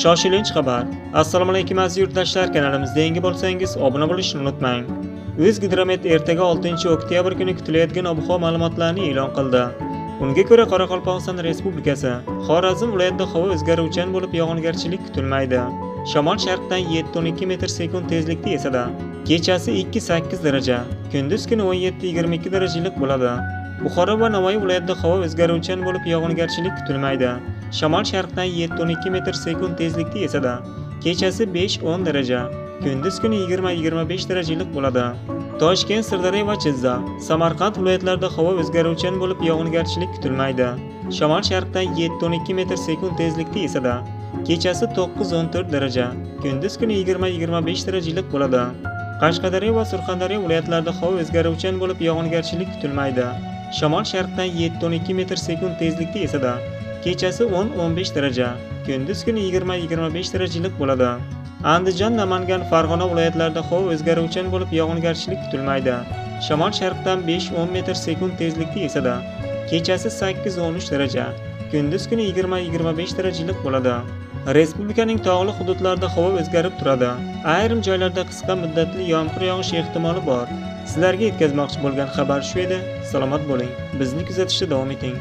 Shoshilinch xabar. Assalomu alaykum aziz yurtdoshlar, kanalimizda yangi bo'lsangiz obuna bo'lishni unutmang. O'zgidromet ertaga 6-oktyabr kuni kutilayotgan ob-havo ma'lumotlarini e'lon qildi. Unga ko'ra Qoraqalpog'iston Respublikasi, Xorazm viloyatida havo o'zgaruvchan bo'lib yog'ingarchilik kutilmaydi. Shamol sharqdan 7-12 metr/sekund tezlikda esadi. Kechasi 2-8 daraja, kunduz kuni 17-22 darajalik bo'ladi. Buxoro va Navoiy viloyatida havo o'zgaruvchan bo'lib yog'ingarchilik kutilmaydi. Shamol sharqdan 7-12 metr/sekund tezlikda esadi. Kechasi 5-10 daraja, kunduz kuni 20-25 darajalik bo'ladi. Toshkent, Sirdaryo va Jizzax, Samarqand viloyatlarida havo o'zgaruvchan bo'lib yog'ingarchilik kutilmaydi. Shamol sharqdan 7-12 metr/sekund tezlikda esadi. Kechasi 9-14 daraja, kunduz kuni 20-25 darajalik bo'ladi. Qashqadaryo va Surxondaryo viloyatlarida havo o'zgaruvchan bo'lib yog'ingarchilik kutilmaydi. Shamol sharqdan 7-12 metr/sekund tezlikda esadi. Kechasi 10-15 daraja, kunduz kuni 20-25 darajalik bo'ladi. Andijon, Namangan, Farg'ona viloyatlarida havo o'zgaruvchan bo'lib yog'ingarchilik kutilmaydi. Shamol sharqdan 5-10 metr/sekund tezlikda esadi. Kechasi 8-13 daraja, kunduz kuni 20-25 darajalik bo'ladi. Respublikaning tog'li hududlarida havo o'zgarib turadi. Ayrim joylarda qisqa muddatli yomg'ir yog'ishi ehtimoli bor. Sizlarga yetkazmoqchi bo'lgan xabar shu edi. Salomat bo'ling. Bizni kuzatishda davom eting.